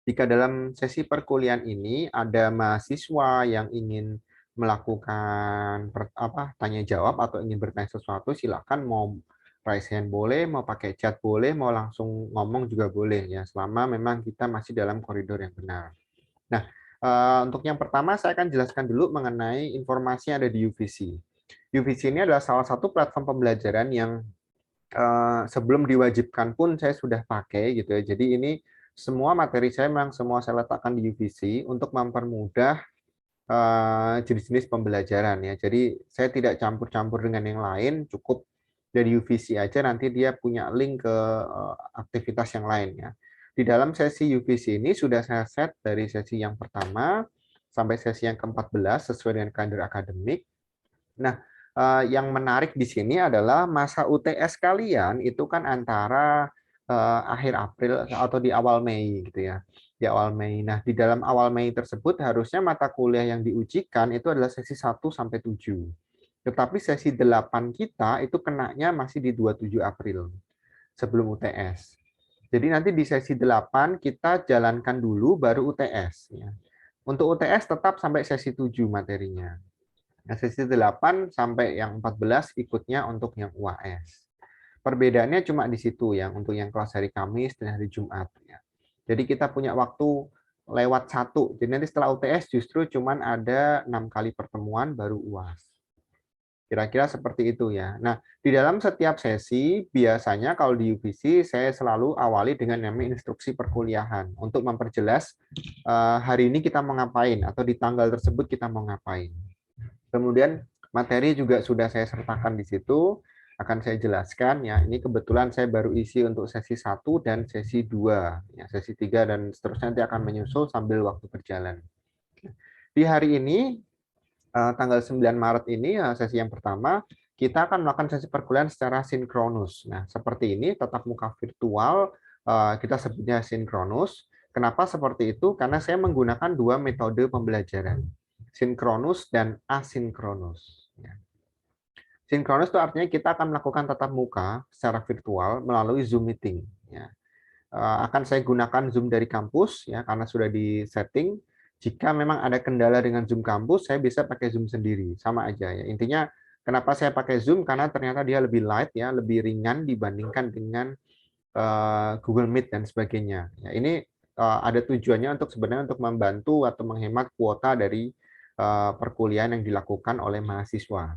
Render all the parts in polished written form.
Jika dalam sesi perkuliahan ini ada mahasiswa yang ingin melakukan tanya jawab atau ingin bertanya sesuatu, silakan mau raise hand boleh, mau pakai chat boleh, mau langsung ngomong juga boleh ya, selama memang kita masih dalam koridor yang benar. Nah, untuk yang pertama saya akan jelaskan dulu mengenai informasi yang ada di UVC. UVC ini adalah salah satu platform pembelajaran yang sebelum diwajibkan pun saya sudah pakai gitu ya. Jadi ini semua materi saya memang semua saya letakkan di UVC untuk mempermudah jenis-jenis pembelajaran ya. Jadi saya tidak campur-campur dengan yang lain, cukup dari UVC aja nanti dia punya link ke aktivitas yang lain ya. Di dalam sesi UVC ini sudah saya set dari sesi yang pertama sampai sesi yang ke-14 sesuai dengan kalender akademik. Nah, yang menarik di sini adalah masa UTS kalian itu kan antara akhir April atau di awal Mei gitu ya. Di awal Mei. Nah, di dalam awal Mei tersebut harusnya mata kuliah yang diujikan itu adalah sesi 1 sampai 7. Tetapi sesi 8 kita itu kenanya masih di 27 April sebelum UTS. Jadi nanti di sesi 8 kita jalankan dulu baru UTS ya. Untuk UTS tetap sampai sesi 7 materinya. Nah, sesi 8 sampai yang 14 ikutnya untuk yang UAS. Perbedaannya cuma di situ yang untuk yang kelas hari Kamis dan hari Jumat ya. Jadi kita punya waktu lewat 1. Jadi nanti setelah UTS justru cuma ada 6 kali pertemuan baru UAS. Kira-kira seperti itu ya. Nah, di dalam setiap sesi biasanya kalau di UVC saya selalu awali dengan namanya instruksi perkuliahan untuk memperjelas hari ini kita mau ngapain atau di tanggal tersebut kita mau ngapain. Kemudian materi juga sudah saya sertakan di situ, akan saya jelaskan ya. Ini kebetulan saya baru isi untuk sesi 1 dan sesi 2. Ya, sesi 3 dan seterusnya nanti akan menyusul sambil waktu berjalan. Di hari ini tanggal 9 Maret ini sesi yang pertama, kita akan melakukan sesi perkuliahan secara sinkronus. Nah, seperti ini tatap muka virtual kita sebutnya sinkronus. Kenapa seperti itu? Karena saya menggunakan dua metode pembelajaran, sinkronus dan asinkronus. Ya. Sinkronus itu artinya kita akan melakukan tatap muka secara virtual melalui Zoom meeting. Ya. Akan saya gunakan Zoom dari kampus ya karena sudah di setting. Jika memang ada kendala dengan Zoom kampus, saya bisa pakai Zoom sendiri, sama aja ya. Intinya kenapa saya pakai Zoom karena ternyata dia lebih light ya, lebih ringan dibandingkan dengan Google Meet dan sebagainya. Ya, ini ada tujuannya untuk sebenarnya untuk membantu atau menghemat kuota dari perkuliahan yang dilakukan oleh mahasiswa.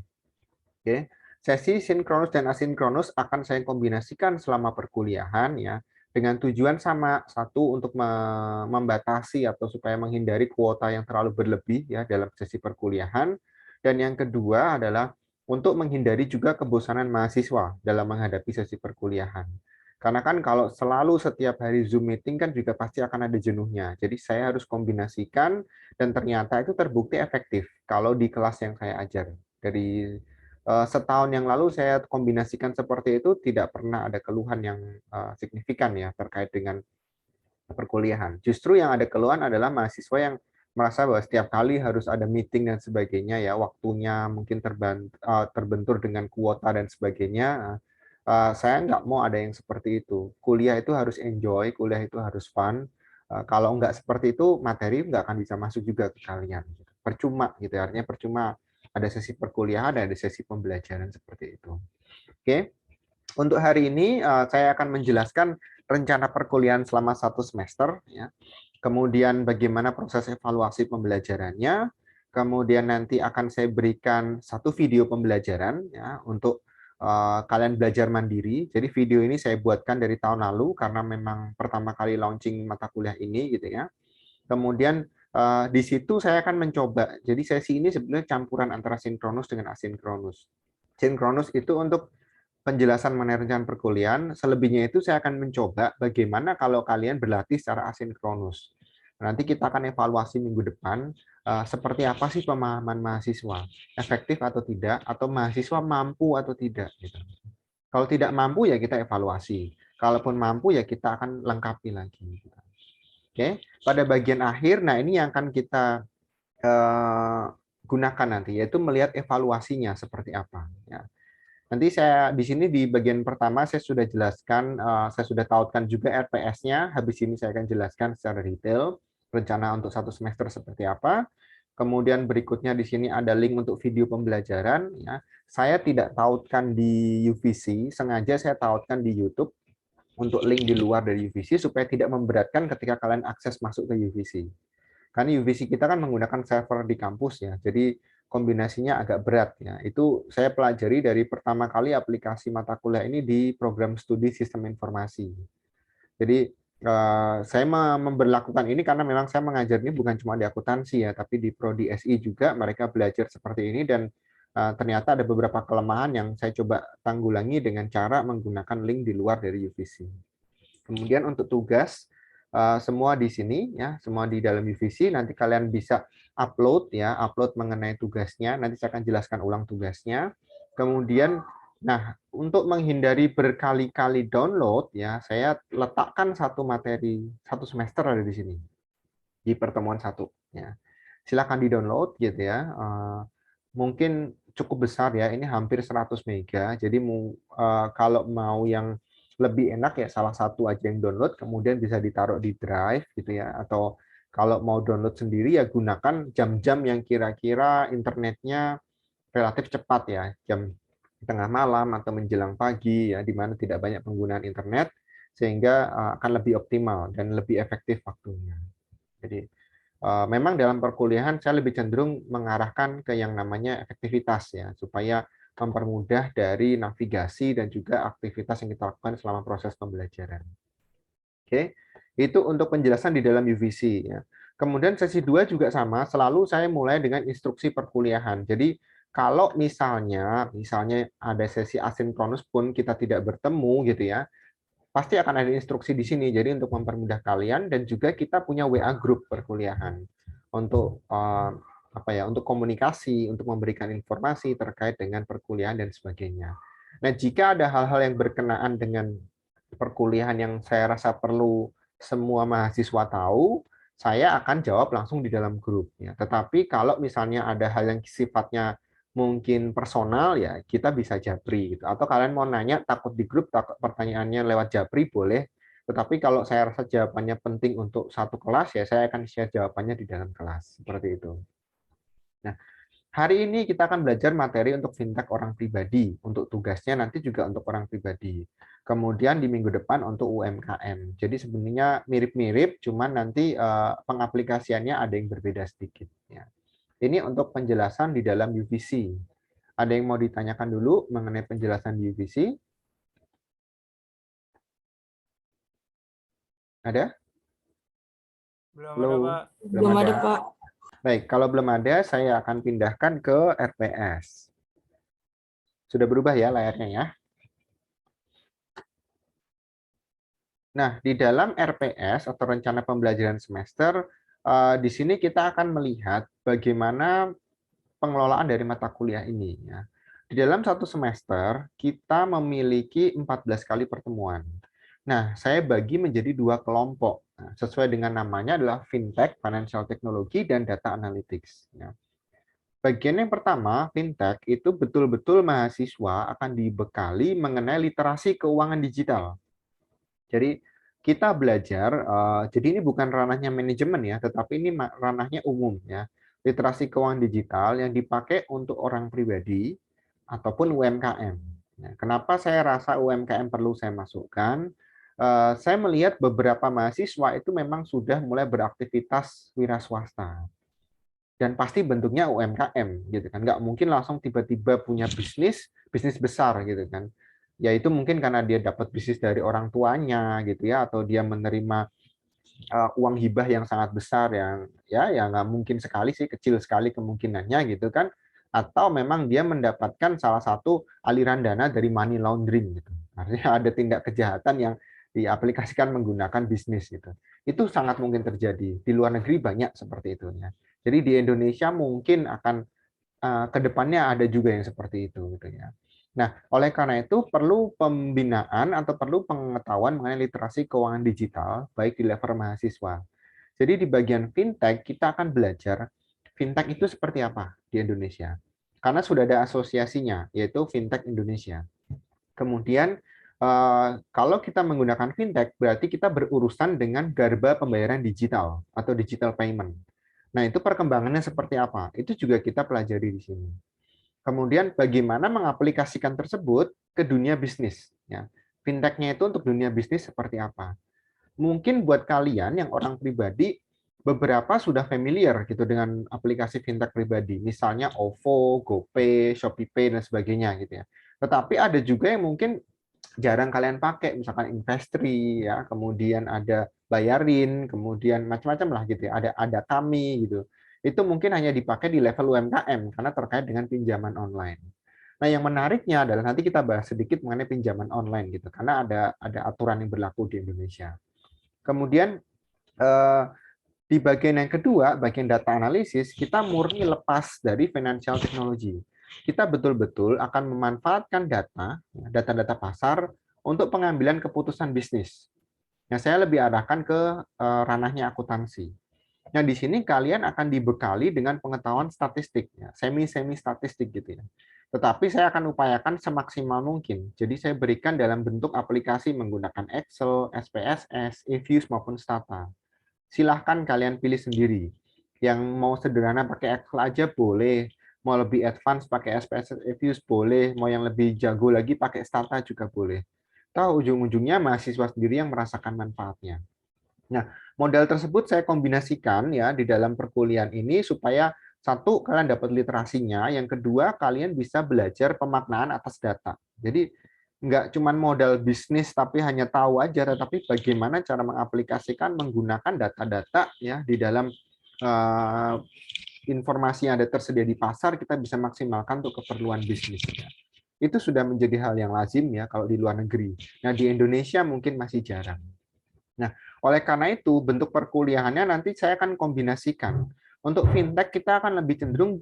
Oke. Sesi sinkronus dan asinkronus akan saya kombinasikan selama perkuliahan ya dengan tujuan sama, satu untuk membatasi atau supaya menghindari kuota yang terlalu berlebih ya dalam sesi perkuliahan, dan yang kedua adalah untuk menghindari juga kebosanan mahasiswa dalam menghadapi sesi perkuliahan. Karena kan kalau selalu setiap hari Zoom meeting kan juga pasti akan ada jenuhnya. Jadi saya harus kombinasikan dan ternyata itu terbukti efektif kalau di kelas yang saya ajar. Dari setahun yang lalu saya kombinasikan seperti itu, tidak pernah ada keluhan yang signifikan ya terkait dengan perkuliahan. Justru yang ada keluhan adalah mahasiswa yang merasa bahwa setiap kali harus ada meeting dan sebagainya ya, waktunya mungkin terbentur dengan kuota dan sebagainya. Saya nggak mau ada yang seperti itu. Kuliah itu harus enjoy, kuliah itu harus fun. Kalau nggak seperti itu, materi nggak akan bisa masuk juga ke kalian. Percuma gitu, artinya percuma ada sesi perkuliahan dan ada sesi pembelajaran seperti itu. Oke, untuk hari ini saya akan menjelaskan rencana perkuliahan selama 1 semester, ya. Kemudian bagaimana proses evaluasi pembelajarannya, kemudian nanti akan saya berikan satu video pembelajaran ya untuk kalian belajar mandiri. Jadi video ini saya buatkan dari tahun lalu karena memang pertama kali launching mata kuliah ini gitu ya. Kemudian di situ saya akan mencoba. Jadi sesi ini sebenarnya campuran antara sinkronus dengan asinkronus. Sinkronus itu untuk penjelasan mengenai rencana perkuliahan, selebihnya itu saya akan mencoba bagaimana kalau kalian berlatih secara asinkronus. Nanti kita akan evaluasi minggu depan, seperti apa sih pemahaman mahasiswa, efektif atau tidak, atau mahasiswa mampu atau tidak. Gitu. Kalau tidak mampu ya kita evaluasi, kalaupun mampu ya kita akan lengkapi lagi. Oke, pada bagian akhir, nah ini yang akan kita gunakan nanti, yaitu melihat evaluasinya seperti apa. Ya. Nanti saya di sini di bagian pertama saya sudah jelaskan, saya sudah tautkan juga RPS-nya. Habis ini saya akan jelaskan secara detail rencana untuk satu semester seperti apa. Kemudian berikutnya di sini ada link untuk video pembelajaran. Ya, saya tidak tautkan di UVC, sengaja saya tautkan di YouTube untuk link di luar dari UVC supaya tidak memberatkan ketika kalian akses masuk ke UVC. Karena UVC kita kan menggunakan server di kampus ya, jadi kombinasinya agak berat ya. Itu saya pelajari dari pertama kali aplikasi mata kuliah ini di program studi sistem informasi. Jadi saya memberlakukan ini karena memang saya mengajar ini bukan cuma di akuntansi ya, tapi di prodi SI juga mereka belajar seperti ini dan ternyata ada beberapa kelemahan yang saya coba tanggulangi dengan cara menggunakan link di luar dari UVC. Kemudian untuk tugas semua di sini ya, semua di dalam UVC nanti kalian bisa upload ya, upload mengenai tugasnya. Nanti saya akan jelaskan ulang tugasnya. Kemudian nah, untuk menghindari berkali-kali download ya, saya letakkan satu materi satu semester ada di sini di pertemuan satu ya. Silakan di-download gitu ya. Mungkin cukup besar ya, ini hampir 100 mega. Jadi kalau mau yang lebih enak ya salah satu aja yang download, kemudian bisa ditaruh di drive gitu ya. Atau kalau mau download sendiri ya gunakan jam-jam yang kira-kira internetnya relatif cepat ya, jam tengah malam atau menjelang pagi ya, di mana tidak banyak penggunaan internet sehingga akan lebih optimal dan lebih efektif waktunya. Jadi memang dalam perkuliahan saya lebih cenderung mengarahkan ke yang namanya efektivitas ya, supaya mempermudah dari navigasi dan juga aktivitas yang kita lakukan selama proses pembelajaran. Oke, itu untuk penjelasan di dalam UVC ya. Kemudian sesi 2 juga sama, selalu saya mulai dengan instruksi perkuliahan. Jadi kalau misalnya ada sesi asinkronus pun kita tidak bertemu gitu ya, pasti akan ada instruksi di sini. Jadi untuk mempermudah kalian dan juga kita punya WA group perkuliahan untuk apa ya, untuk komunikasi, untuk memberikan informasi terkait dengan perkuliahan dan sebagainya. Nah, jika ada hal-hal yang berkenaan dengan perkuliahan yang saya rasa perlu semua mahasiswa tahu, saya akan jawab langsung di dalam grup ya. Tetapi kalau misalnya ada hal yang sifatnya mungkin personal ya kita bisa japri gitu. Atau kalian mau nanya takut di grup takut pertanyaannya lewat japri boleh. Tetapi kalau saya rasa jawabannya penting untuk satu kelas ya saya akan share jawabannya di dalam kelas seperti itu. Nah, hari ini kita akan belajar materi untuk fintech orang pribadi. Untuk tugasnya nanti juga untuk orang pribadi. Kemudian di minggu depan untuk UMKM. Jadi sebenarnya mirip-mirip, cuman nanti pengaplikasiannya ada yang berbeda sedikit. Ya. Ini untuk penjelasan di dalam UVC. Ada yang mau ditanyakan dulu mengenai penjelasan di UVC? Ada? Belum ada, Halo? Pak. Belum ada, Pak. Baik, kalau belum ada, saya akan pindahkan ke RPS. Sudah berubah ya layarnya ya? Nah, di dalam RPS atau rencana pembelajaran semester, di sini kita akan melihat bagaimana pengelolaan dari mata kuliah ini. Ya. Di dalam satu semester, kita memiliki 14 kali pertemuan. Nah, saya bagi menjadi dua kelompok. Nah, sesuai dengan namanya adalah FinTech, Financial Technology, dan Data Analytics. Ya. Bagian yang pertama, FinTech, itu betul-betul mahasiswa akan dibekali mengenai literasi keuangan digital. Jadi kita belajar, jadi ini bukan ranahnya manajemen ya, tetapi ini ranahnya umum ya. Literasi keuangan digital yang dipakai untuk orang pribadi ataupun UMKM. Nah, kenapa saya rasa UMKM perlu saya masukkan? Saya melihat beberapa mahasiswa itu memang sudah mulai beraktivitas wira swasta dan pasti bentuknya UMKM gitu kan, nggak mungkin langsung tiba-tiba punya bisnis besar gitu kan. Ya itu mungkin karena dia dapat bisnis dari orang tuanya gitu ya, atau dia menerima uang hibah yang sangat besar yang ya nggak mungkin sekali sih, kecil sekali kemungkinannya gitu kan, atau memang dia mendapatkan salah satu aliran dana dari money laundering gitu, artinya ada tindak kejahatan yang diaplikasikan menggunakan bisnis gitu. Itu sangat mungkin terjadi di luar negeri, banyak seperti itu ya. Jadi di Indonesia mungkin akan ke depannya ada juga yang seperti itu gitu ya. Nah, oleh karena itu perlu pembinaan atau perlu pengetahuan mengenai literasi keuangan digital baik di level mahasiswa. Jadi di bagian fintech kita akan belajar fintech itu seperti apa di Indonesia. karena sudah ada asosiasinya, yaitu Fintech Indonesia. Kemudian kalau kita menggunakan fintech, berarti kita berurusan dengan garba pembayaran digital atau digital payment. Nah, itu perkembangannya seperti apa? Itu juga kita pelajari di sini. Kemudian bagaimana mengaplikasikan tersebut ke dunia bisnis. Ya. Fintech-nya itu untuk dunia bisnis seperti apa? Mungkin buat kalian yang orang pribadi, beberapa sudah familiar gitu dengan aplikasi fintech pribadi, misalnya OVO, GoPay, ShopeePay, dan sebagainya gitu ya. Tetapi ada juga yang mungkin jarang kalian pakai, misalkan Investri, ya, kemudian ada Bayarin, kemudian macam-macam lah gitu ya. Ada Kami gitu. Itu mungkin hanya dipakai di level UMKM karena terkait dengan pinjaman online. Nah, yang menariknya adalah nanti kita bahas sedikit mengenai pinjaman online gitu, karena ada aturan yang berlaku di Indonesia. Kemudian eh, di bagian yang kedua, bagian data analisis, kita murni lepas dari financial technology. Kita betul-betul akan memanfaatkan data-data pasar untuk pengambilan keputusan bisnis. Nah, saya lebih arahkan ke ranahnya akuntansi. Nah, di sini kalian akan dibekali dengan pengetahuan statistik, ya, semi-semi statistik gitu ya. Tetapi saya akan upayakan semaksimal mungkin. Jadi saya berikan dalam bentuk aplikasi menggunakan Excel, SPSS, eViews maupun Stata. Silahkan kalian pilih sendiri. Yang mau sederhana pakai Excel aja boleh, mau lebih advance pakai SPSS eViews boleh, mau yang lebih jago lagi pakai Stata juga boleh. Tahu ujung-ujungnya mahasiswa sendiri yang merasakan manfaatnya. Nah, modal tersebut saya kombinasikan ya di dalam perkuliahan ini supaya satu, kalian dapat literasinya, yang kedua, kalian bisa belajar pemaknaan atas data. Jadi nggak cuma modal bisnis tapi hanya tahu aja, tetapi bagaimana cara mengaplikasikan menggunakan data-data ya di dalam uh, informasi yang ada tersedia di pasar, kita bisa maksimalkan untuk keperluan bisnisnya. Itu sudah menjadi hal yang lazim ya kalau di luar negeri. Nah, di Indonesia mungkin masih jarang. Nah, oleh karena itu bentuk perkuliahannya nanti saya akan kombinasikan. Untuk fintech kita akan lebih cenderung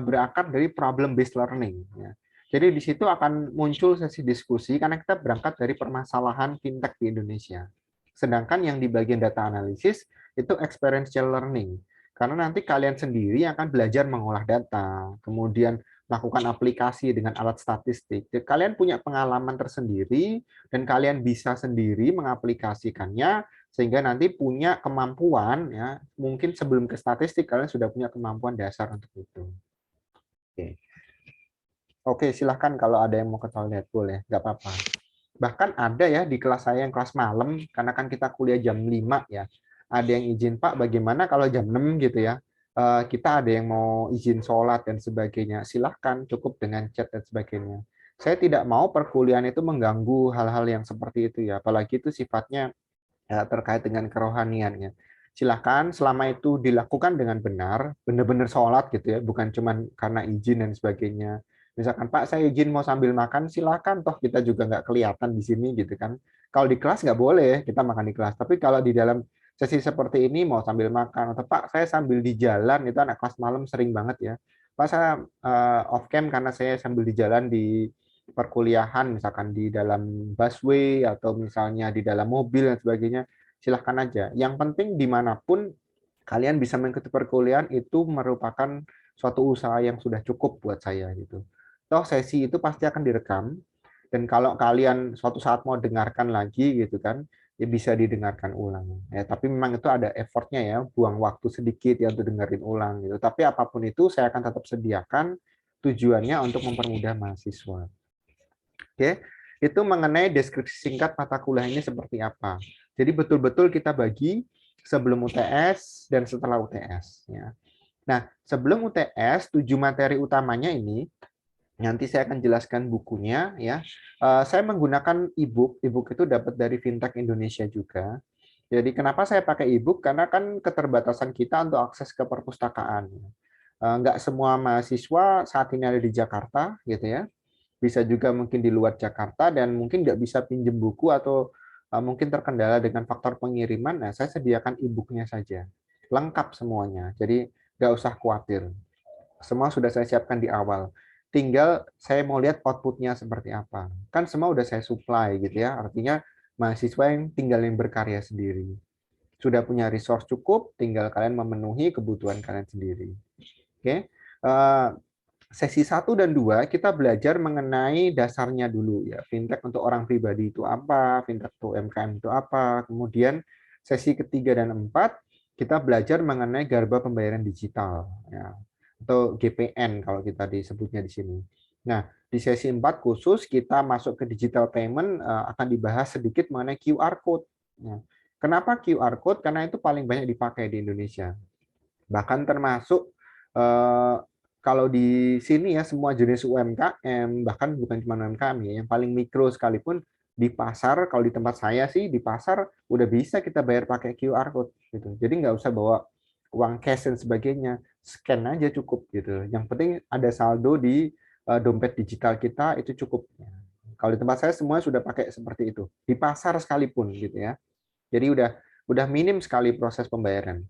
berakar dari problem based learning. Ya. Jadi di situ akan muncul sesi diskusi karena kita berangkat dari permasalahan fintech di Indonesia. Sedangkan yang di bagian data analisis itu experiential learning. Karena nanti kalian sendiri akan belajar mengolah data, kemudian melakukan aplikasi dengan alat statistik. Jadi, kalian punya pengalaman tersendiri dan kalian bisa sendiri mengaplikasikannya sehingga nanti punya kemampuan ya, mungkin sebelum ke statistik kalian sudah punya kemampuan dasar untuk itu. Oke. Oke, silahkan kalau ada yang mau ke toilet boleh, nggak apa-apa. Bahkan ada ya di kelas saya yang kelas malam, karena kan kita kuliah jam 5 ya. Ada yang izin, Pak, bagaimana kalau jam 6 gitu ya. Kita ada yang mau izin sholat dan sebagainya. Silahkan, cukup dengan chat dan sebagainya. Saya tidak mau perkuliahan itu mengganggu hal-hal yang seperti itu ya. Apalagi itu sifatnya ya, terkait dengan kerohaniannya. Silahkan selama itu dilakukan dengan benar, benar-benar sholat gitu ya, bukan cuma karena izin dan sebagainya. Misalkan, Pak, saya izin mau sambil makan, silakan, toh kita juga nggak kelihatan di sini gitu kan. Kalau di kelas nggak boleh, kita makan di kelas. Tapi kalau di dalam sesi seperti ini mau sambil makan, atau Pak, saya sambil di jalan, itu anak kelas malam sering banget ya. Pak, saya off cam karena saya sambil di jalan di perkuliahan, misalkan di dalam busway, atau misalnya di dalam mobil dan sebagainya, silahkan aja. Yang penting dimanapun kalian bisa mengikuti perkuliahan itu merupakan suatu usaha yang sudah cukup buat saya gitu. Toh sesi itu pasti akan direkam dan kalau kalian suatu saat mau dengarkan lagi gitu kan, ya bisa didengarkan ulang. Ya, tapi memang itu ada effortnya ya, buang waktu sedikit ya untuk dengerin ulang gitu. Tapi apapun itu saya akan tetap sediakan tujuannya untuk mempermudah mahasiswa. Oke, itu mengenai deskripsi singkat mata kuliah ini seperti apa. Jadi betul-betul kita bagi sebelum UTS dan setelah UTS. Ya. Nah, sebelum UTS, 7 materi utamanya ini, nanti saya akan jelaskan bukunya. Ya, saya menggunakan e-book. E-book itu dapat dari Fintech Indonesia juga. Jadi kenapa saya pakai e-book? Karena kan keterbatasan kita untuk akses ke perpustakaan. Nggak semua mahasiswa saat ini ada di Jakarta, gitu ya, bisa juga mungkin di luar Jakarta dan mungkin nggak bisa pinjem buku atau mungkin terkendala dengan faktor pengiriman. Nah, saya sediakan e-booknya saja, lengkap semuanya. Jadi nggak usah khawatir, semua sudah saya siapkan di awal. Tinggal saya mau lihat outputnya seperti apa. Kan semua udah saya supply gitu ya. Artinya mahasiswa yang tinggal yang berkarya sendiri. Sudah punya resource cukup, tinggal kalian memenuhi kebutuhan kalian sendiri. Oke. sesi 1 dan 2 kita belajar mengenai dasarnya dulu ya. Fintech untuk orang pribadi itu apa, fintech untuk UMKM itu apa. Kemudian sesi ketiga dan 4 kita belajar mengenai garba pembayaran digital ya. Atau GPN kalau kita disebutnya di sini. Nah, di sesi 4 khusus kita masuk ke digital payment akan dibahas sedikit mengenai QR code. Ya. Kenapa QR code? Karena itu paling banyak dipakai di Indonesia. Bahkan termasuk kalau di sini ya semua jenis UMKM, bahkan bukan cuma UMKM ya, yang paling mikro sekalipun di pasar, kalau di tempat saya sih di pasar udah bisa kita bayar pakai QR code gitu. Jadi nggak usah bawa uang cash dan sebagainya, scan aja cukup gitu. Yang penting ada saldo di dompet digital kita itu cukup. Kalau di tempat saya semua sudah pakai seperti itu. Di pasar sekalipun gitu ya. Jadi udah minim sekali proses pembayaran.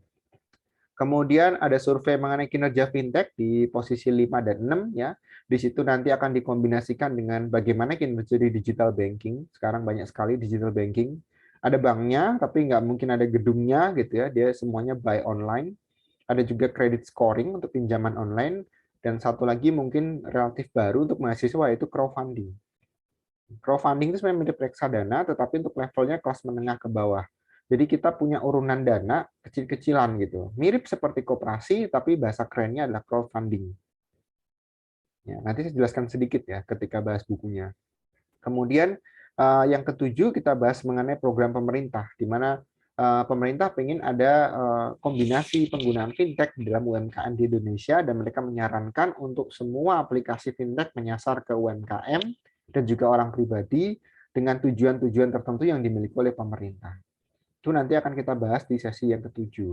Kemudian ada survei mengenai kinerja fintech di posisi 5 dan 6 ya. Di situ nanti akan dikombinasikan dengan bagaimana kinerja di digital banking. Sekarang banyak sekali digital banking. Ada banknya, tapi nggak mungkin ada gedungnya gitu ya. Dia semuanya buy online. Ada juga credit scoring untuk pinjaman online. Dan satu lagi mungkin relatif baru untuk mahasiswa yaitu crowdfunding. Crowdfunding itu sebenarnya mirip reksadana, tetapi untuk levelnya kelas menengah ke bawah. Jadi kita punya urunan dana kecil-kecilan gitu. Mirip seperti koperasi, tapi bahasa kerennya adalah crowdfunding. Ya, nanti saya jelaskan sedikit ya ketika bahas bukunya. Kemudian yang ketujuh kita bahas mengenai program pemerintah, di mana pemerintah ingin ada kombinasi penggunaan fintech di dalam UMKM di Indonesia, dan mereka menyarankan untuk semua aplikasi fintech menyasar ke UMKM dan juga orang pribadi dengan tujuan-tujuan tertentu yang dimiliki oleh pemerintah. Itu nanti akan kita bahas di sesi yang ketujuh.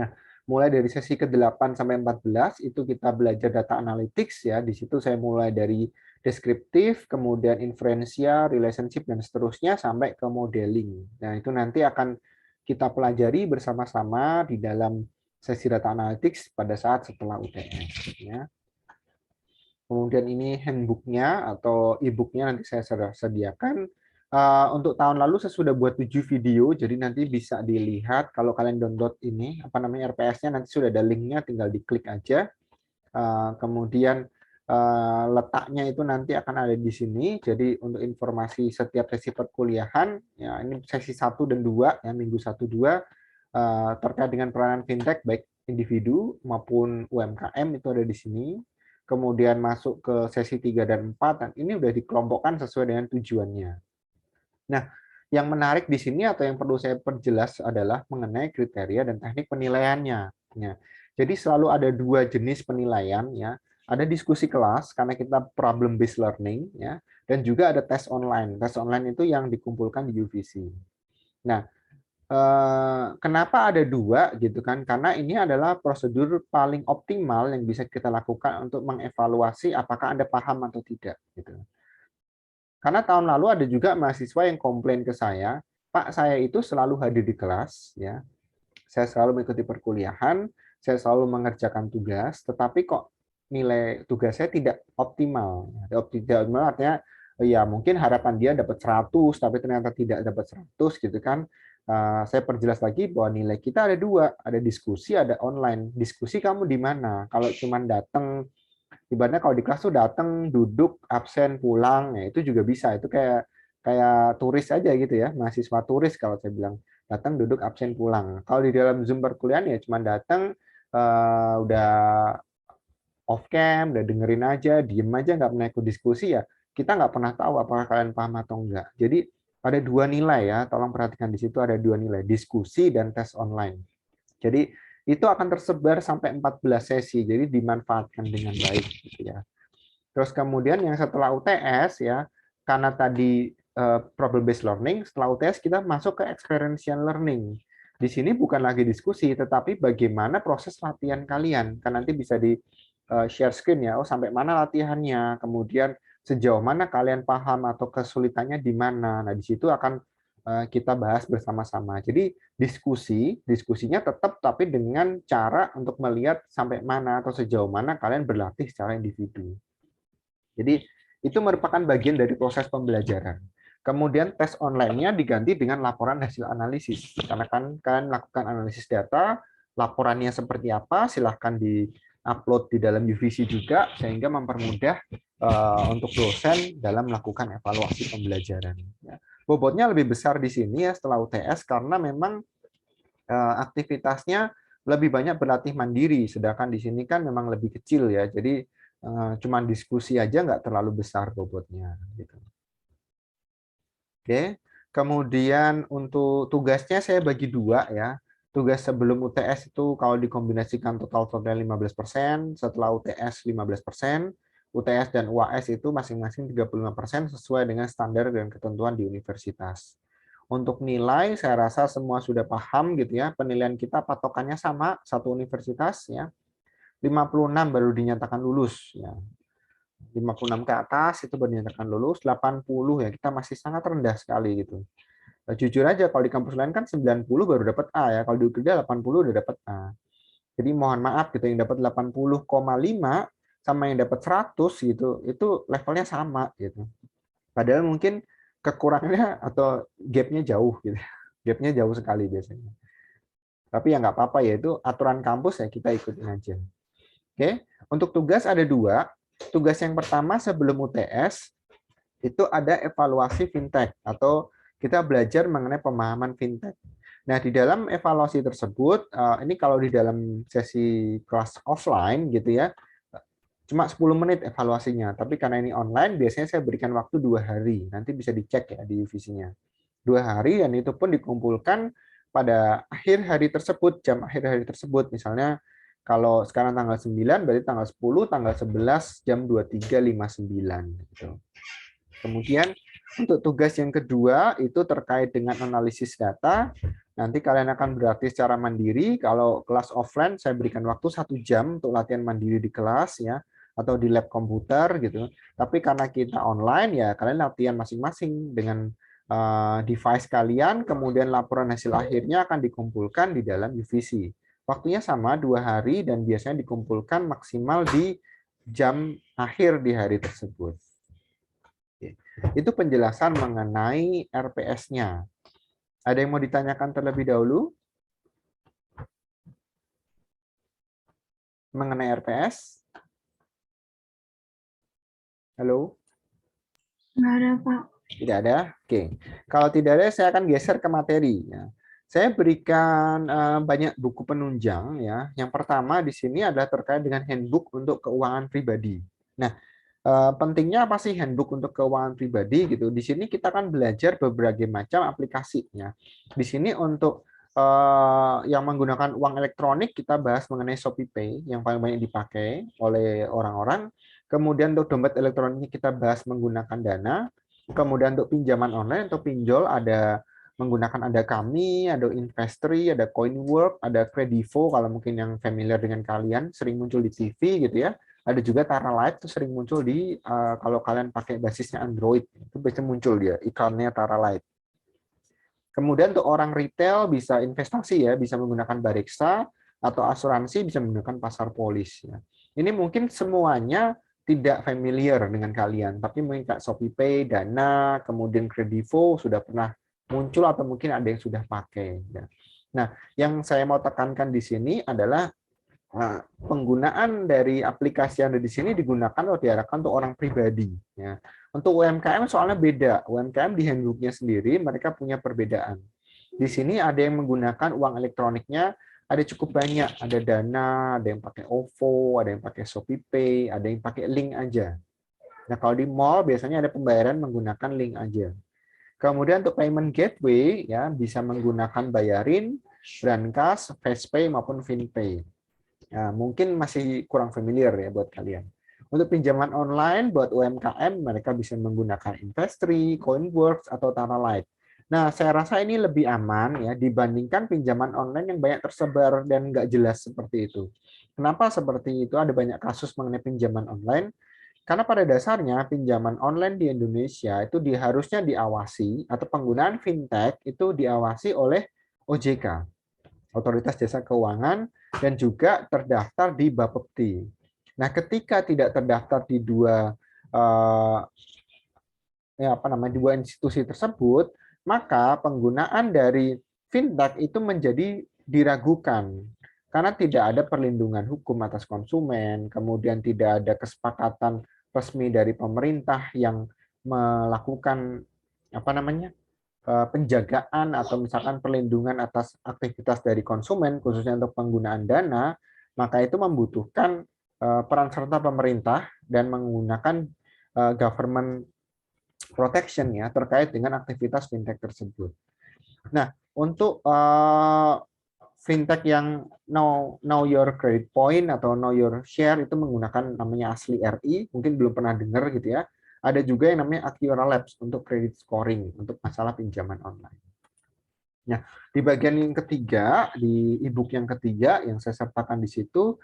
Nah, mulai dari sesi ke-8 sampai 14 itu kita belajar data analytics ya. Di situ saya mulai dari deskriptif, kemudian inferensial, relationship dan seterusnya sampai ke modeling. Nah, itu nanti akan kita pelajari bersama-sama di dalam sesi data analytics pada saat setelah UTS ya. Kemudian ini handbooknya atau e-booknya nanti saya sediakan. Untuk tahun lalu saya sudah buat 7 video, jadi nanti bisa dilihat kalau kalian download ini, apa namanya RPS-nya, nanti sudah ada linknya, tinggal diklik aja. Kemudian letaknya itu nanti akan ada di sini, jadi untuk informasi setiap sesi perkuliahan, ya ini sesi 1 dan 2, ya, minggu 1, 2, terkait dengan peranan fintech, baik individu maupun UMKM itu ada di sini. Kemudian masuk ke sesi 3 dan 4, dan ini udah dikelompokkan sesuai dengan tujuannya. Nah, yang menarik di sini atau yang perlu saya perjelas adalah mengenai kriteria dan teknik penilaiannya. Ya. Jadi selalu ada dua jenis penilaian ya. Ada diskusi kelas karena kita problem based learning ya, dan juga ada tes online. Tes online itu yang dikumpulkan di UVC. Nah, kenapa ada dua gitu kan? Karena ini adalah prosedur paling optimal yang bisa kita lakukan untuk mengevaluasi apakah Anda paham atau tidak gitu. Karena tahun lalu ada juga mahasiswa yang komplain ke saya, Pak, saya itu selalu hadir di kelas ya. Saya selalu mengikuti perkuliahan, saya selalu mengerjakan tugas, tetapi kok nilai tugas saya tidak optimal. Optimal artinya ya mungkin harapan dia dapat 100 tapi ternyata tidak dapat 100 gitu kan. Saya perjelas lagi bahwa nilai kita ada dua, ada diskusi, ada online. Diskusi kamu di mana? Kalau cuma datang, ibaratnya kalau di kelas tuh datang, duduk, absen, pulang, ya itu juga bisa. Itu kayak kayak turis aja gitu ya, mahasiswa turis kalau saya bilang. Datang, duduk, absen, pulang. Kalau di dalam Zoom perkuliahan ya cuma datang, udah off cam, udah dengerin aja, diem aja, nggak pernah ikut diskusi ya, kita nggak pernah tahu apakah kalian paham atau enggak. Jadi ada dua nilai ya, tolong perhatikan di situ ada dua nilai, diskusi dan tes online. Jadi itu akan tersebar sampai 14 sesi, jadi dimanfaatkan dengan baik gitu ya. Terus kemudian yang setelah UTS ya, karena tadi problem based learning, setelah UTS kita masuk ke experiential learning. Di sini bukan lagi diskusi, tetapi bagaimana proses latihan kalian. Kan nanti bisa di share screen ya, oh sampai mana latihannya, kemudian sejauh mana kalian paham atau kesulitannya di mana. Nah, di situ akan kita bahas bersama-sama. Jadi diskusinya tetap tapi dengan cara untuk melihat sampai mana atau sejauh mana kalian berlatih secara individu. Jadi itu merupakan bagian dari proses pembelajaran. Kemudian tes online-nya diganti dengan laporan hasil analisis. Karena kan kalian melakukan analisis data, laporannya seperti apa, silahkan di upload di dalam UVC juga, sehingga mempermudah untuk dosen dalam melakukan evaluasi pembelajaran. Bobotnya lebih besar di sini ya setelah UTS karena memang aktivitasnya lebih banyak berlatih mandiri, sedangkan di sini kan memang lebih kecil ya, jadi cuman diskusi aja nggak terlalu besar bobotnya. Gitu. Oke, kemudian untuk tugasnya saya bagi dua ya. Tugas sebelum UTS itu kalau dikombinasikan total 15%, setelah UTS 15%, UTS dan UAS itu masing-masing 35% sesuai dengan standar dan ketentuan di universitas. Untuk nilai, saya rasa semua sudah paham gitu ya. Penilaian kita patokannya sama, satu universitas ya. 56 baru dinyatakan lulus ya. 56 ke atas itu baru dinyatakan lulus, 80 ya kita masih sangat rendah sekali gitu. Nah, jujur aja kalau di kampus lain kan 90 baru dapat A ya, kalau di UGD 80 udah dapat A. Jadi mohon maaf gitu yang dapat 80,5 sama yang dapat 100 gitu, itu levelnya sama gitu. Padahal mungkin kekurangannya atau gap-nya jauh gitu. Gap-nya jauh sekali biasanya. Tapi ya nggak apa-apa ya, itu aturan kampus ya kita ikutin aja. Oke, untuk tugas ada dua. Tugas yang pertama sebelum UTS itu ada evaluasi fintech atau kita belajar mengenai pemahaman fintech. Nah, di dalam evaluasi tersebut, ini kalau di dalam sesi kelas offline gitu ya, cuma 10 menit evaluasinya. Tapi karena ini online, biasanya saya berikan waktu 2 hari. Nanti bisa dicek ya di UVC-nya. 2 hari dan itu pun dikumpulkan pada akhir hari tersebut, jam akhir hari tersebut. Misalnya kalau sekarang tanggal 9, berarti tanggal 10, tanggal 11, jam 23.59. Gitu. Kemudian untuk tugas yang kedua itu terkait dengan analisis data. Nanti kalian akan berlatih secara mandiri. Kalau kelas offline saya berikan waktu 1 jam untuk latihan mandiri di kelas ya, atau di lab komputer gitu. Tapi karena kita online ya kalian latihan masing-masing dengan device kalian, kemudian laporan hasil akhirnya akan dikumpulkan di dalam UVC. Waktunya sama 2 hari dan biasanya dikumpulkan maksimal di jam akhir di hari tersebut. Itu penjelasan mengenai RPS-nya. Ada yang mau ditanyakan terlebih dahulu? Mengenai RPS? Halo? Nggak ada, Pak. Tidak ada? Oke. Kalau tidak ada, saya akan geser ke materi. Ya. Saya berikan banyak buku penunjang. Ya. Yang pertama di sini adalah terkait dengan handbook untuk keuangan pribadi. Nah, pentingnya apa sih handbook untuk keuangan pribadi gitu? Di sini kita akan belajar berbagai macam aplikasinya. Di sini untuk yang menggunakan uang elektronik kita bahas mengenai ShopeePay yang paling banyak dipakai oleh orang-orang. Kemudian untuk dompet elektroniknya kita bahas menggunakan Dana. Kemudian untuk pinjaman online atau pinjol ada menggunakan ada Kami, ada Investory, ada Coinwork, ada Kredivo kalau mungkin yang familiar dengan kalian sering muncul di TV gitu ya. Ada juga Tara Light itu sering muncul di kalau kalian pakai basisnya Android itu biasanya muncul dia iklannya Tara Light. Kemudian untuk orang retail bisa investasi ya, bisa menggunakan Bareksa atau asuransi bisa menggunakan pasar polis ya. Ini mungkin semuanya tidak familiar dengan kalian, tapi mungkin kayak ShopeePay, Dana, kemudian Kredivo sudah pernah muncul atau mungkin ada yang sudah pakai. Ya. Nah, yang saya mau tekankan di sini adalah penggunaan dari aplikasi yang ada di sini digunakan atau diarahkan untuk orang pribadi. Ya. Untuk UMKM soalnya beda. UMKM di handbooknya sendiri mereka punya perbedaan. Di sini ada yang menggunakan uang elektroniknya ada cukup banyak, ada Dana, ada yang pakai OVO, ada yang pakai ShopeePay, ada yang pakai link aja. Nah, kalau di mall biasanya ada pembayaran menggunakan link aja. Kemudian untuk payment gateway ya bisa menggunakan Bayarin, Brankas, FastPay maupun FinPay. Nah, mungkin masih kurang familiar ya buat kalian. Untuk pinjaman online buat UMKM mereka bisa menggunakan Investory, Coinworks atau Tara Light. Nah, saya rasa ini lebih aman ya dibandingkan pinjaman online yang banyak tersebar dan nggak jelas seperti itu. Kenapa seperti itu? Ada banyak kasus mengenai pinjaman online. Karena pada dasarnya pinjaman online di Indonesia itu harusnya diawasi atau penggunaan fintech itu diawasi oleh OJK, Otoritas Jasa Keuangan, dan juga terdaftar di Bapepti. Nah, ketika tidak terdaftar di dua dua institusi tersebut, maka penggunaan dari fintech itu menjadi diragukan. karena tidak ada perlindungan hukum atas konsumen, kemudian tidak ada kesepakatan resmi dari pemerintah yang melakukan apa namanya penjagaan atau misalkan perlindungan atas aktivitas dari konsumen, khususnya untuk penggunaan dana, maka itu membutuhkan peran serta pemerintah dan menggunakan government protection ya terkait dengan aktivitas fintech tersebut. Nah, untuk fintech yang know your credit point atau know your share itu menggunakan namanya Asli RI, mungkin belum pernah dengar gitu ya. Ada juga yang namanya Acura Labs untuk credit scoring untuk masalah pinjaman online. Nah, di bagian yang ketiga, di e-book yang ketiga yang saya sertakan di situ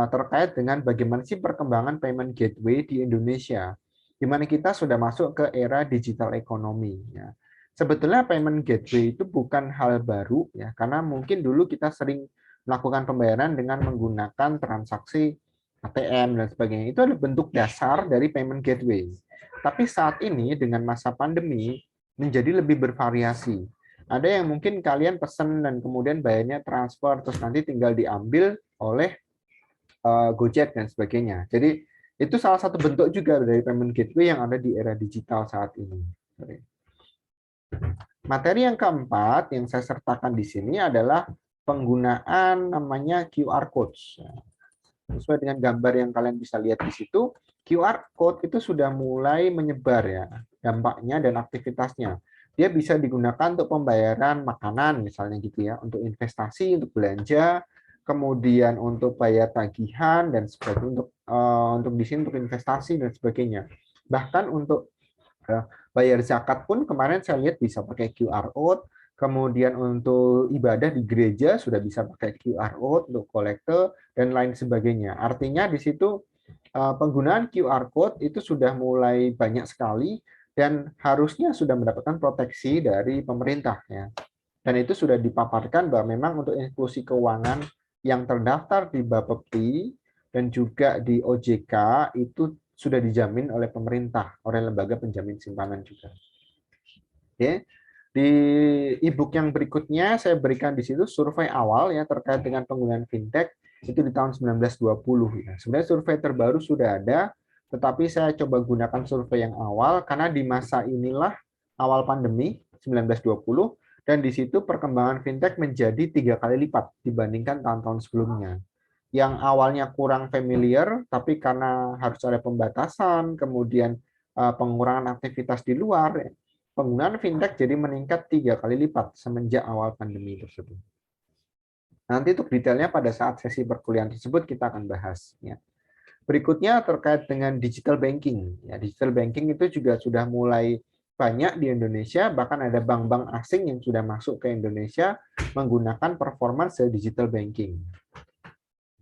terkait dengan bagaimana sih perkembangan payment gateway di Indonesia, di mana kita sudah masuk ke era digital economy. Ya. Sebetulnya payment gateway itu bukan hal baru ya, karena mungkin dulu kita sering melakukan pembayaran dengan menggunakan transaksi ATM dan sebagainya. Itu adalah bentuk dasar dari payment gateway. Tapi saat ini dengan masa pandemi menjadi lebih bervariasi. Ada yang mungkin kalian pesen dan kemudian bayarnya transfer, terus nanti tinggal diambil oleh Gojek dan sebagainya. Jadi itu salah satu bentuk juga dari payment gateway yang ada di era digital saat ini. Materi yang keempat yang saya sertakan di sini adalah penggunaan namanya QR codes. Sesuai dengan gambar yang kalian bisa lihat di situ, QR code itu sudah mulai menyebar ya dampaknya dan aktivitasnya. Dia bisa digunakan untuk pembayaran makanan misalnya gitu ya, untuk investasi, untuk belanja, kemudian untuk bayar tagihan dan sebagainya, untuk di sini untuk investasi dan sebagainya. Bahkan untuk bayar zakat pun kemarin saya lihat bisa pakai QR code. Kemudian untuk ibadah di gereja sudah bisa pakai QR code untuk kolektor dan lain sebagainya. Artinya di situ penggunaan QR code itu sudah mulai banyak sekali dan harusnya sudah mendapatkan proteksi dari pemerintah ya. Dan itu sudah dipaparkan bahwa memang untuk inklusi keuangan yang terdaftar di Bapepti dan juga di OJK itu sudah dijamin oleh pemerintah, oleh lembaga penjamin simpanan juga. Oke. Di e-book yang berikutnya saya berikan di situ survei awal ya terkait dengan penggunaan fintech itu di tahun 1920 ya. Sebenarnya survei terbaru sudah ada, tetapi saya coba gunakan survei yang awal karena di masa inilah awal pandemi 1920 dan di situ perkembangan fintech menjadi 3 kali lipat dibandingkan tahun-tahun sebelumnya. Yang awalnya kurang familiar, tapi karena harus ada pembatasan, kemudian pengurangan aktivitas di luar, penggunaan fintech jadi meningkat 3 kali lipat semenjak awal pandemi tersebut. Nanti untuk detailnya pada saat sesi perkuliahan tersebut kita akan bahas. Ya. Berikutnya terkait dengan digital banking. Ya, digital banking itu juga sudah mulai banyak di Indonesia, bahkan ada bank-bank asing yang sudah masuk ke Indonesia menggunakan performance digital banking.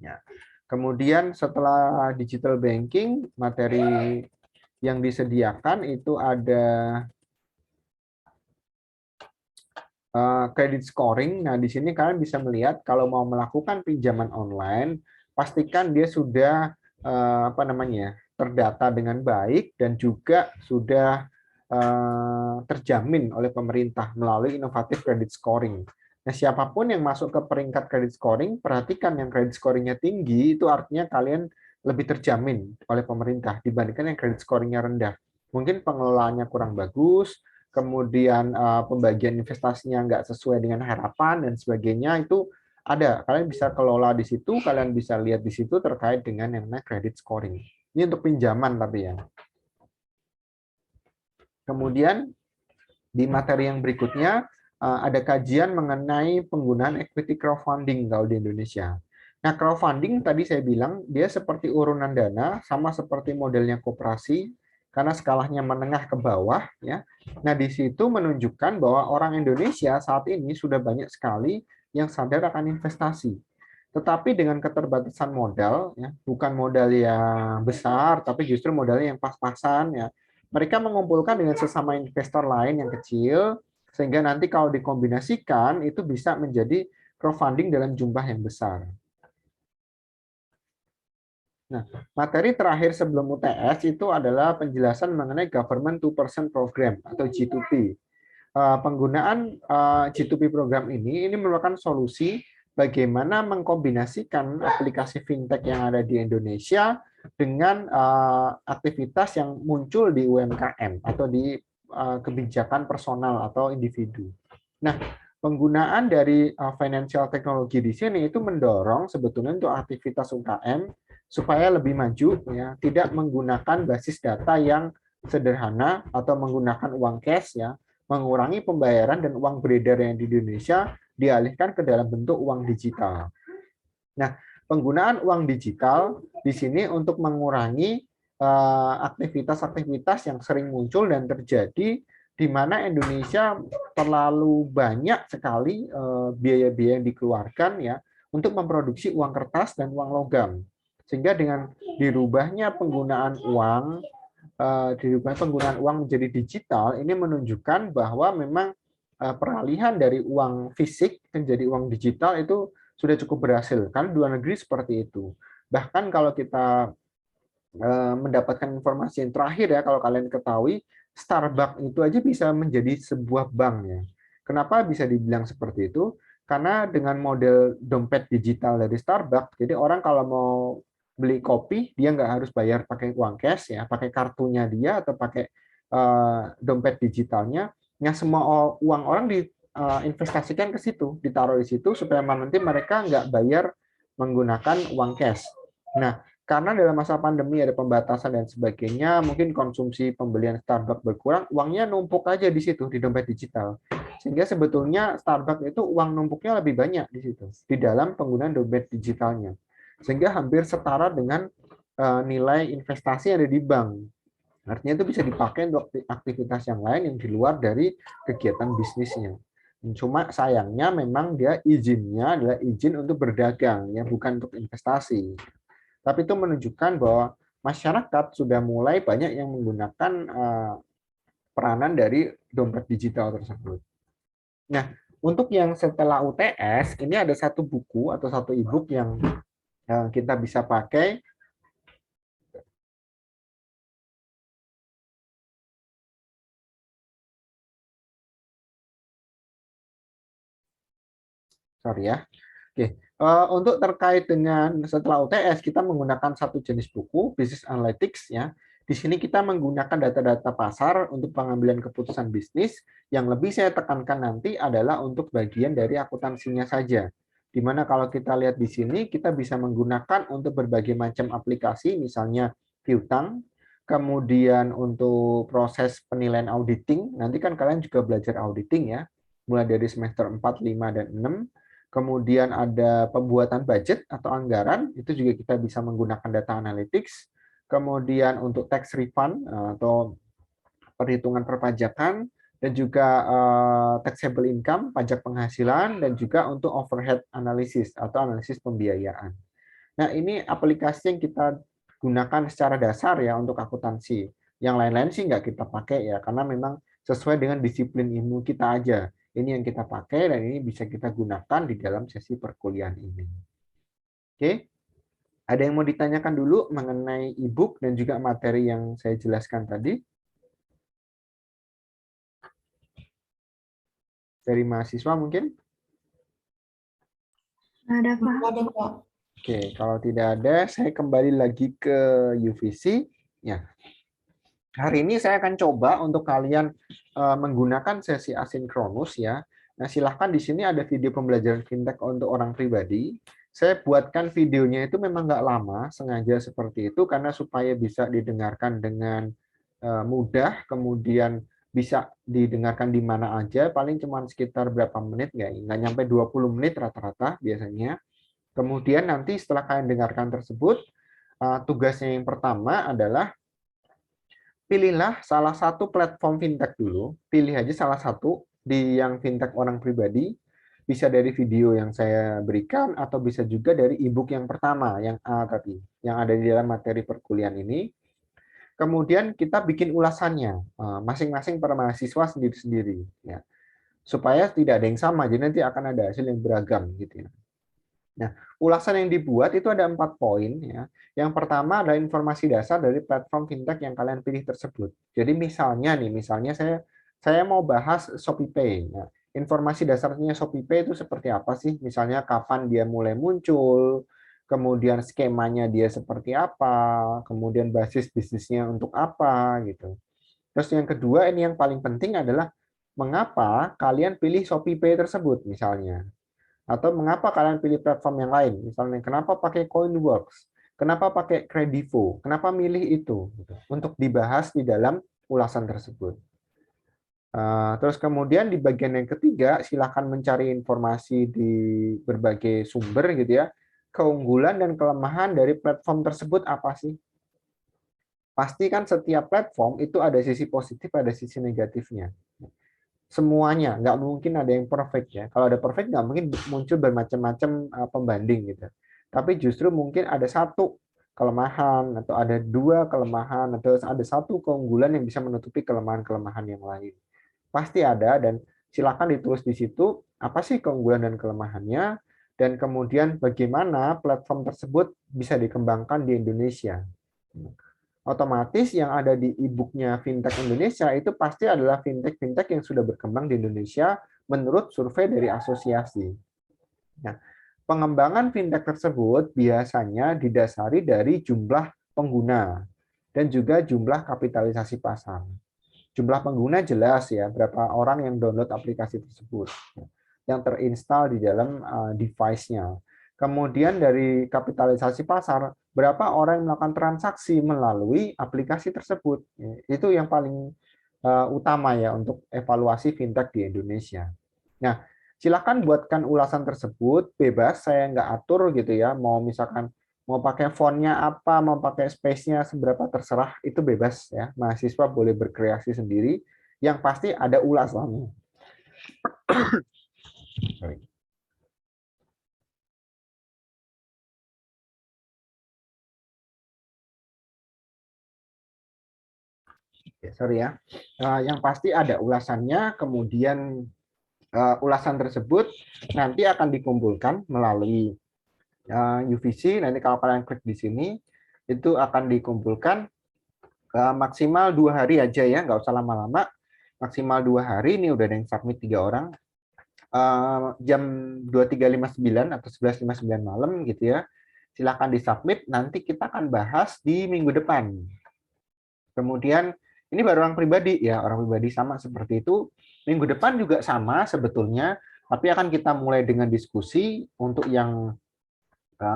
Ya. Kemudian setelah digital banking, materi yang disediakan itu ada credit scoring. Nah, di sini kalian bisa melihat kalau mau melakukan pinjaman online, pastikan dia sudah terdata dengan baik dan juga sudah terjamin oleh pemerintah melalui inovatif credit scoring. Nah, siapapun yang masuk ke peringkat credit scoring, perhatikan yang credit scoringnya tinggi, itu artinya kalian lebih terjamin oleh pemerintah dibandingkan yang credit scoringnya rendah. Mungkin pengelolaannya kurang bagus, kemudian pembagian investasinya nggak sesuai dengan harapan dan sebagainya, itu ada. Kalian bisa kelola di situ, kalian bisa lihat di situ terkait dengan yang namanya credit scoring. Ini untuk pinjaman tapi ya. Kemudian di materi yang berikutnya ada kajian mengenai penggunaan equity crowdfunding kalau di Indonesia. Nah, crowdfunding tadi saya bilang dia seperti urunan dana, sama seperti modelnya koperasi, karena skalanya menengah ke bawah ya. Nah, di situ menunjukkan bahwa orang Indonesia saat ini sudah banyak sekali yang sadar akan investasi. Tetapi dengan keterbatasan modal ya, bukan modal yang besar tapi justru modalnya yang pas-pasan ya. Mereka mengumpulkan dengan sesama investor lain yang kecil sehingga nanti kalau dikombinasikan itu bisa menjadi crowdfunding dalam jumlah yang besar. Nah, materi terakhir sebelum UTS itu adalah penjelasan mengenai Government 2% Program atau G2P. Penggunaan G2P program ini merupakan solusi bagaimana mengkombinasikan aplikasi fintech yang ada di Indonesia dengan aktivitas yang muncul di UMKM atau di kebijakan personal atau individu. Nah, penggunaan dari financial technology di sini itu mendorong sebetulnya untuk aktivitas UMKM supaya lebih maju, ya, tidak menggunakan basis data yang sederhana atau menggunakan uang cash, ya, mengurangi pembayaran dan uang beredar yang di Indonesia dialihkan ke dalam bentuk uang digital. Nah, penggunaan uang digital di sini untuk mengurangi aktivitas-aktivitas yang sering muncul dan terjadi di mana Indonesia terlalu banyak sekali biaya-biaya yang dikeluarkan, ya, untuk memproduksi uang kertas dan uang logam. Sehingga dengan dirubahnya penggunaan uang menjadi digital, ini menunjukkan bahwa memang peralihan dari uang fisik menjadi uang digital itu sudah cukup berhasil. Kan di luar negeri seperti itu. Bahkan kalau kita mendapatkan informasi yang terakhir, ya, kalau kalian ketahui, Starbucks itu aja bisa menjadi sebuah bank, ya. Kenapa bisa dibilang seperti itu? Karena dengan model dompet digital dari Starbucks, jadi orang kalau mau beli kopi, dia nggak harus bayar pakai uang cash, ya, pakai kartunya dia atau pakai dompet digitalnya. Yang semua uang orang diinvestasikan ke situ, ditaruh di situ supaya nanti mereka nggak bayar menggunakan uang cash. Nah, karena dalam masa pandemi ada pembatasan dan sebagainya, mungkin konsumsi pembelian Starbucks berkurang, uangnya numpuk aja di situ, di dompet digital. Sehingga sebetulnya Starbucks itu uang numpuknya lebih banyak di situ, di dalam penggunaan dompet digitalnya. Sehingga hampir setara dengan nilai investasi yang ada di bank. Artinya itu bisa dipakai untuk aktivitas yang lain yang di luar dari kegiatan bisnisnya. Cuma sayangnya memang dia izinnya adalah izin untuk berdagang, ya, bukan untuk investasi. Tapi itu menunjukkan bahwa masyarakat sudah mulai banyak yang menggunakan peranan dari dompet digital tersebut. Nah, untuk yang setelah UTS, ini ada satu buku atau satu e-book yang kita bisa pakai. Sorry, ya. Oke, untuk terkait dengan setelah UTS, kita menggunakan satu jenis buku, Business Analytics, ya. Di sini kita menggunakan data-data pasar untuk pengambilan keputusan bisnis. Yang lebih saya tekankan nanti adalah untuk bagian dari akuntansinya saja. Di mana kalau kita lihat di sini, kita bisa menggunakan untuk berbagai macam aplikasi, misalnya piutang, kemudian untuk proses penilaian auditing. Nanti kan kalian juga belajar auditing, ya, mulai dari semester 4, 5, dan 6. Kemudian ada pembuatan budget atau anggaran, itu juga kita bisa menggunakan data analytics. Kemudian untuk tax refund atau perhitungan perpajakan, dan juga taxable income, pajak penghasilan, dan juga untuk overhead analysis atau analisis pembiayaan. Nah, ini aplikasi yang kita gunakan secara dasar, ya, untuk akuntansi. Yang lain-lain sih nggak kita pakai, ya, karena memang sesuai dengan disiplin ilmu kita aja. Ini yang kita pakai dan ini bisa kita gunakan di dalam sesi perkuliahan ini. Oke, ada yang mau ditanyakan dulu mengenai e-book dan juga materi yang saya jelaskan tadi? Dari mahasiswa mungkin? Nggak ada, Pak. Ada, Pak. Oke, kalau tidak ada, saya kembali lagi ke UVC. Ya. Hari ini saya akan coba untuk kalian menggunakan sesi asinkronus, ya. Nah, silahkan di sini ada video pembelajaran fintech untuk orang pribadi. Saya buatkan videonya itu memang nggak lama, sengaja seperti itu karena supaya bisa didengarkan dengan mudah, kemudian bisa didengarkan di mana aja, paling cuma sekitar berapa menit, nggak nyampe 20 menit rata-rata biasanya. Kemudian nanti setelah kalian dengarkan tersebut, tugasnya yang pertama adalah pilihlah salah satu platform fintech dulu, pilih aja salah satu di yang fintech orang pribadi, bisa dari video yang saya berikan atau bisa juga dari e-book yang pertama, yang A tadi, yang ada di dalam materi perkuliahan ini. Kemudian kita bikin ulasannya, masing-masing para mahasiswa sendiri-sendiri, ya, supaya tidak ada yang sama, jadi nanti akan ada hasil yang beragam, gitu ya. Nah, ulasan yang dibuat itu ada 4 poin, ya. Yang pertama adalah informasi dasar dari platform fintech yang kalian pilih tersebut. Jadi misalnya nih, misalnya saya mau bahas ShopeePay. Nah, informasi dasarnya Shopee Pay itu seperti apa sih? Misalnya kapan dia mulai muncul, kemudian skemanya dia seperti apa, kemudian basis bisnisnya untuk apa gitu. Terus yang kedua ini yang paling penting adalah mengapa kalian pilih Shopee Pay tersebut misalnya. Atau mengapa kalian pilih platform yang lain? Misalnya kenapa pakai Coinworks? Kenapa pakai Kredivo? Kenapa milih itu? Gitu. Untuk dibahas di dalam ulasan tersebut. Terus kemudian di bagian yang ketiga, silakan mencari informasi di berbagai sumber gitu ya. Keunggulan dan kelemahan dari platform tersebut apa sih? Pasti kan setiap platform itu ada sisi positif, ada sisi negatifnya. Semuanya, nggak mungkin ada yang perfect ya. Kalau ada perfect, nggak mungkin muncul bermacam-macam pembanding gitu. Tapi justru mungkin ada satu kelemahan, atau ada dua kelemahan, atau ada satu keunggulan yang bisa menutupi kelemahan-kelemahan yang lain. Pasti ada, dan silakan ditulis di situ apa sih keunggulan dan kelemahannya, dan kemudian bagaimana platform tersebut bisa dikembangkan di Indonesia. Otomatis yang ada di e-booknya Fintech Indonesia itu pasti adalah fintech-fintech yang sudah berkembang di Indonesia menurut survei dari asosiasi. Nah, pengembangan fintech tersebut biasanya didasari dari jumlah pengguna dan juga jumlah kapitalisasi pasar. Jumlah pengguna jelas ya, berapa orang yang download aplikasi tersebut, yang terinstal di dalam device-nya. Kemudian dari kapitalisasi pasar, berapa orang yang melakukan transaksi melalui aplikasi tersebut. Itu yang paling utama ya untuk evaluasi fintech di Indonesia. Nah, silakan buatkan ulasan tersebut, bebas, saya nggak atur gitu ya, mau misalkan mau pakai fontnya apa, mau pakai space-nya seberapa terserah, itu bebas ya. Mahasiswa boleh berkreasi sendiri, yang pasti ada ulasannya. Sorry. Sorry ya. Yang pasti ada ulasannya, kemudian ulasan tersebut nanti akan dikumpulkan melalui UVC. Nanti kalau kalian klik di sini, itu akan dikumpulkan maksimal 2 hari aja ya, nggak usah lama-lama. Maksimal 2 hari, ini udah ada yang submit 3 orang. Jam 23.59 atau 11.59 malam gitu ya. Silakan disubmit, nanti kita akan bahas di minggu depan. Kemudian ini baru orang pribadi ya, orang pribadi sama seperti itu. Minggu depan juga sama sebetulnya, tapi akan kita mulai dengan diskusi untuk yang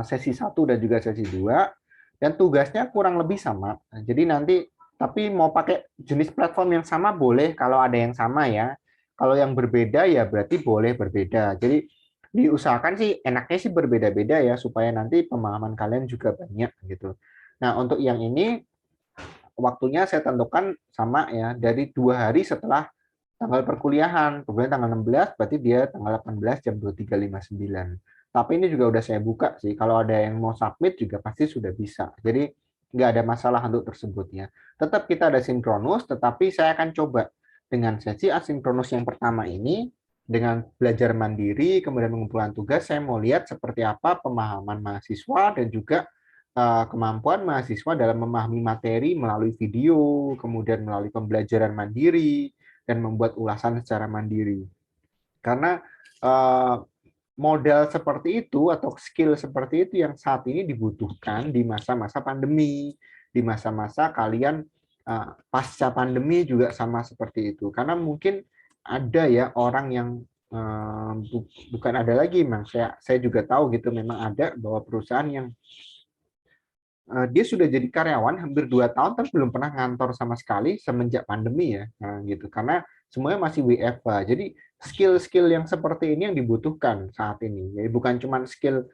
sesi 1 dan juga sesi 2, dan tugasnya kurang lebih sama. Jadi nanti, tapi mau pakai jenis platform yang sama boleh kalau ada yang sama ya. Kalau yang berbeda ya berarti boleh berbeda. Jadi diusahakan sih enaknya sih berbeda-beda ya, supaya nanti pemahaman kalian juga banyak gitu. Nah, untuk yang ini waktunya saya tentukan sama ya, dari 2 hari setelah tanggal perkuliahan. Kemudian tanggal 16 berarti dia tanggal 18 jam 23.59. Tapi ini juga udah saya buka sih. Kalau ada yang mau submit juga pasti sudah bisa. Jadi nggak ada masalah untuk tersebutnya. Tetap kita ada sinkronus, tetapi saya akan coba dengan sesi asinkronus yang pertama ini, dengan belajar mandiri, kemudian mengumpulkan tugas, saya mau lihat seperti apa pemahaman mahasiswa dan juga kemampuan mahasiswa dalam memahami materi melalui video, kemudian melalui pembelajaran mandiri, dan membuat ulasan secara mandiri. Karena modal seperti itu atau skill seperti itu yang saat ini dibutuhkan di masa-masa pandemi, di masa-masa kalian pasca pandemi juga sama seperti itu. Karena mungkin ada ya orang yang bukan ada lagi, memang saya juga tahu gitu, memang ada bahwa perusahaan yang dia sudah jadi karyawan hampir 2 tahun tapi belum pernah ngantor sama sekali semenjak pandemi ya, gitu. Karena semuanya masih WFH. Jadi skill-skill yang seperti ini yang dibutuhkan saat ini. Jadi bukan cuma skill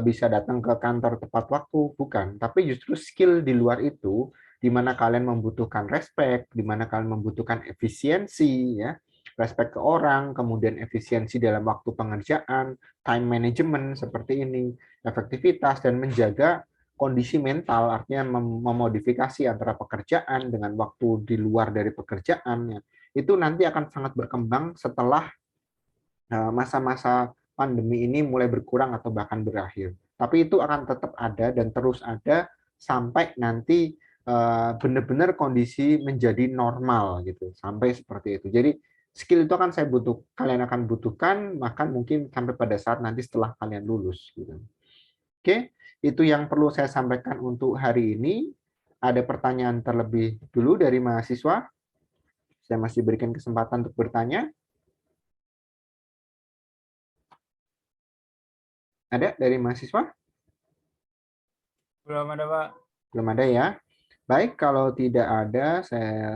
bisa datang ke kantor tepat waktu, bukan. Tapi justru skill di luar itu, di mana kalian membutuhkan respect, di mana kalian membutuhkan efisiensi, ya, respect ke orang, kemudian efisiensi dalam waktu pengerjaan, time management seperti ini, efektivitas, dan menjaga kondisi mental, artinya memodifikasi antara pekerjaan dengan waktu di luar dari pekerjaan, itu nanti akan sangat berkembang setelah masa-masa pandemi ini mulai berkurang atau bahkan berakhir. Tapi itu akan tetap ada dan terus ada sampai nanti benar-benar kondisi menjadi normal gitu, sampai seperti itu. Jadi skill itu akan kalian akan butuhkan, bahkan mungkin sampai pada saat nanti setelah kalian lulus. Gitu. Oke, itu yang perlu saya sampaikan untuk hari ini. Ada pertanyaan terlebih dulu dari mahasiswa? Saya masih berikan kesempatan untuk bertanya. Ada dari mahasiswa? Belum ada, Pak. Belum ada ya. Baik, kalau tidak ada, saya